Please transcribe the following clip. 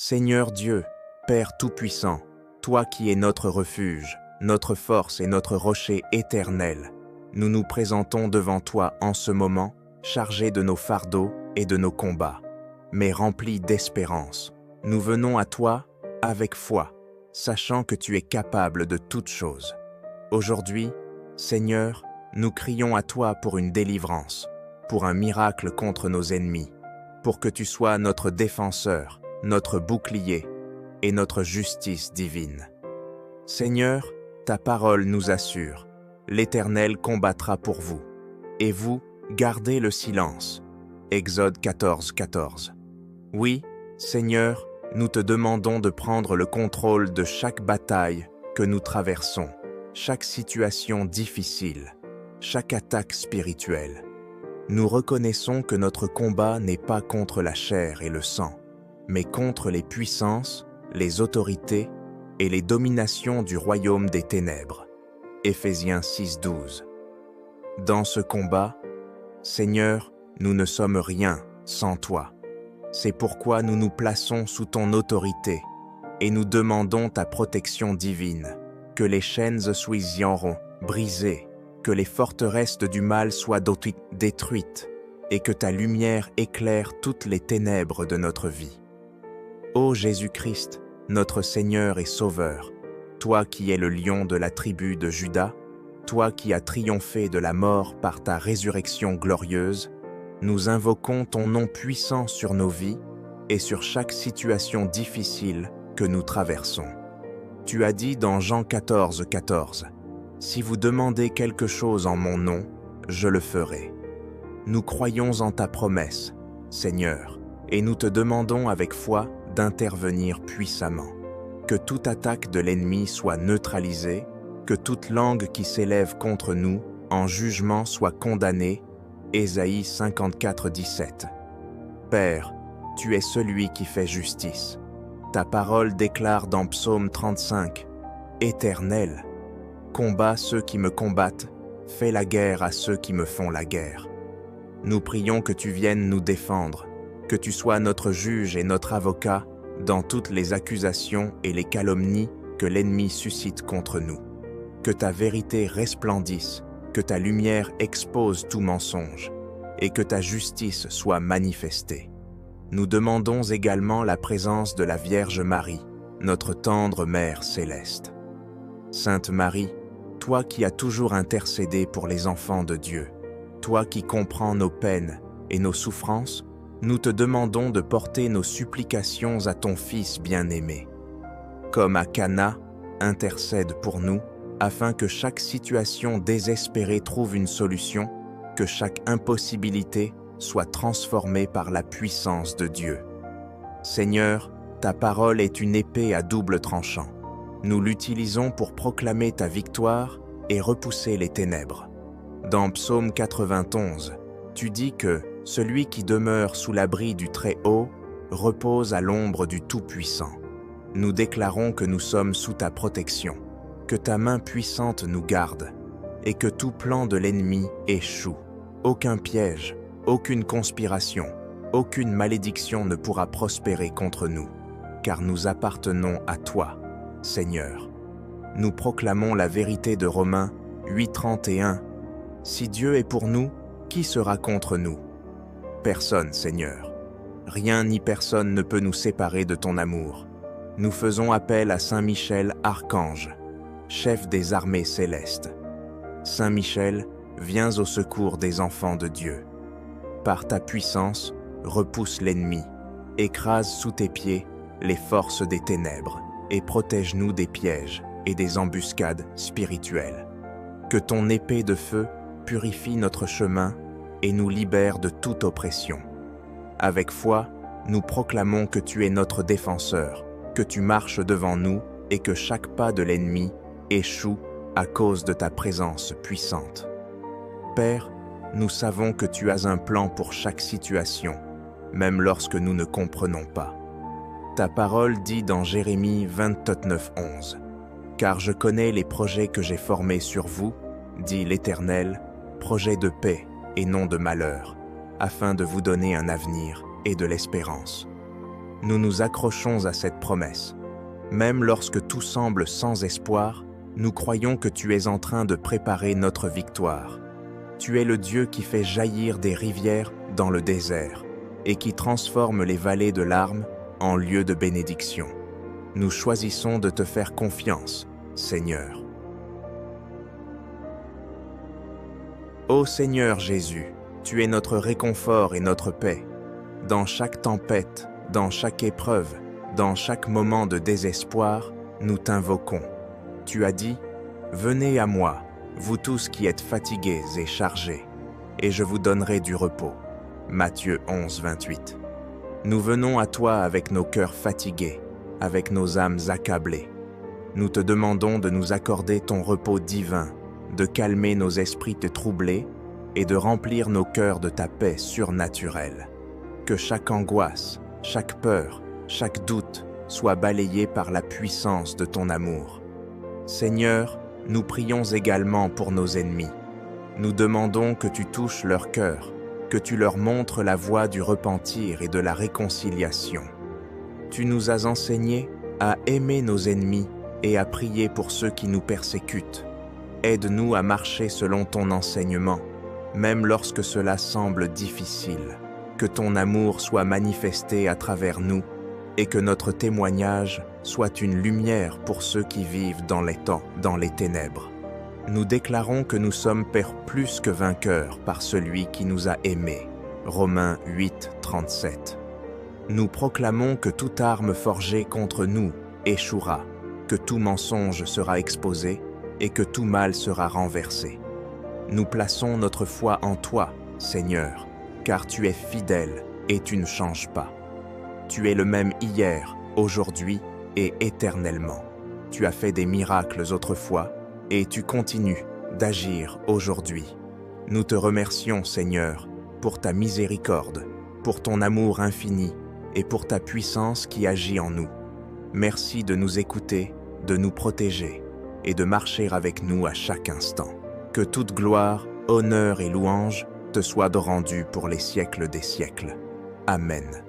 Seigneur Dieu, Père Tout-Puissant, toi qui es notre refuge, notre force et notre rocher éternel, nous nous présentons devant toi en ce moment, chargés de nos fardeaux et de nos combats, mais remplis d'espérance. Nous venons à toi avec foi, sachant que tu es capable de toutes choses. Aujourd'hui, Seigneur, nous crions à toi pour une délivrance, pour un miracle contre nos ennemis, pour que tu sois notre défenseur, notre bouclier et notre justice divine. Seigneur, ta parole nous assure, l'Éternel combattra pour vous, et vous, gardez le silence. Exode 14, 14. Oui, Seigneur, nous te demandons de prendre le contrôle de chaque bataille que nous traversons, chaque situation difficile, chaque attaque spirituelle. Nous reconnaissons que notre combat n'est pas contre la chair et le sang, mais contre les puissances, les autorités et les dominations du royaume des ténèbres. Éphésiens 6, 12. Dans ce combat, Seigneur, nous ne sommes rien sans toi. C'est pourquoi nous nous plaçons sous ton autorité et nous demandons ta protection divine, que les chaînes soient brisées, que les forteresses du mal soient détruites et que ta lumière éclaire toutes les ténèbres de notre vie. Ô Jésus-Christ, notre Seigneur et Sauveur, toi qui es le lion de la tribu de Juda, toi qui as triomphé de la mort par ta résurrection glorieuse, nous invoquons ton nom puissant sur nos vies et sur chaque situation difficile que nous traversons. Tu as dit dans Jean 14, 14, « Si vous demandez quelque chose en mon nom, je le ferai. » Nous croyons en ta promesse, Seigneur, et nous te demandons avec foi d'intervenir puissamment. Que toute attaque de l'ennemi soit neutralisée, que toute langue qui s'élève contre nous en jugement soit condamnée. Ésaïe 54, 17. Père, tu es celui qui fait justice. Ta parole déclare dans Psaume 35, « Éternel, combat ceux qui me combattent, fais la guerre à ceux qui me font la guerre. » Nous prions que tu viennes nous défendre, que tu sois notre juge et notre avocat dans toutes les accusations et les calomnies que l'ennemi suscite contre nous. Que ta vérité resplendisse, que ta lumière expose tout mensonge, et que ta justice soit manifestée. Nous demandons également la présence de la Vierge Marie, notre tendre Mère céleste. Sainte Marie, toi qui as toujours intercédé pour les enfants de Dieu, toi qui comprends nos peines et nos souffrances, nous te demandons de porter nos supplications à ton Fils bien-aimé. Comme à Cana, intercède pour nous, afin que chaque situation désespérée trouve une solution, que chaque impossibilité soit transformée par la puissance de Dieu. Seigneur, ta parole est une épée à double tranchant. Nous l'utilisons pour proclamer ta victoire et repousser les ténèbres. Dans Psaume 91, tu dis que celui qui demeure sous l'abri du Très-Haut repose à l'ombre du Tout-Puissant. Nous déclarons que nous sommes sous ta protection, que ta main puissante nous garde, et que tout plan de l'ennemi échoue. Aucun piège, aucune conspiration, aucune malédiction ne pourra prospérer contre nous, car nous appartenons à toi, Seigneur. Nous proclamons la vérité de Romains 8:31. Si Dieu est pour nous, qui sera contre nous? Personne, Seigneur. Rien ni personne ne peut nous séparer de ton amour. Nous faisons appel à Saint Michel, archange, chef des armées célestes. Saint Michel, viens au secours des enfants de Dieu. Par ta puissance, repousse l'ennemi, écrase sous tes pieds les forces des ténèbres et protège-nous des pièges et des embuscades spirituelles. Que ton épée de feu purifie notre chemin et nous libère de toute oppression. Avec foi, nous proclamons que tu es notre défenseur, que tu marches devant nous et que chaque pas de l'ennemi échoue à cause de ta présence puissante. Père, nous savons que tu as un plan pour chaque situation, même lorsque nous ne comprenons pas. Ta parole dit dans Jérémie 29:11, « Car je connais les projets que j'ai formés sur vous, dit l'Éternel, projets de paix et non de malheur, afin de vous donner un avenir et de l'espérance. » nous nous accrochons à cette promesse. Même lorsque tout semble sans espoir, nous croyons que tu es en train de préparer notre victoire. Tu es le Dieu qui fait jaillir des rivières dans le désert et qui transforme les vallées de larmes en lieux de bénédiction. Nous choisissons de te faire confiance, Seigneur. Ô Seigneur Jésus, tu es notre réconfort et notre paix. Dans chaque tempête, dans chaque épreuve, dans chaque moment de désespoir, nous t'invoquons. Tu as dit, « Venez à moi, vous tous qui êtes fatigués et chargés, et je vous donnerai du repos. » Matthieu 11, 28. Nous venons à toi avec nos cœurs fatigués, avec nos âmes accablées. Nous te demandons de nous accorder ton repos divin, de calmer nos esprits troublés et de remplir nos cœurs de ta paix surnaturelle. Que chaque angoisse, chaque peur, chaque doute soit balayé par la puissance de ton amour. Seigneur, nous prions également pour nos ennemis. Nous demandons que tu touches leur cœur, que tu leur montres la voie du repentir et de la réconciliation. Tu nous as enseigné à aimer nos ennemis et à prier pour ceux qui nous persécutent. Aide-nous à marcher selon ton enseignement, même lorsque cela semble difficile. Que ton amour soit manifesté à travers nous et que notre témoignage soit une lumière pour ceux qui vivent dans les ténèbres. Nous déclarons que nous sommes plus que vainqueurs par celui qui nous a aimés. Romains 8, 37. Nous proclamons que toute arme forgée contre nous échouera, que tout mensonge sera exposé et que tout mal sera renversé. Nous plaçons notre foi en toi, Seigneur, car tu es fidèle et tu ne changes pas. Tu es le même hier, aujourd'hui et éternellement. Tu as fait des miracles autrefois et tu continues d'agir aujourd'hui. Nous te remercions, Seigneur, pour ta miséricorde, pour ton amour infini et pour ta puissance qui agit en nous. Merci de nous écouter, de nous protéger et de marcher avec nous à chaque instant. Que toute gloire, honneur et louange te soient rendues pour les siècles des siècles. Amen.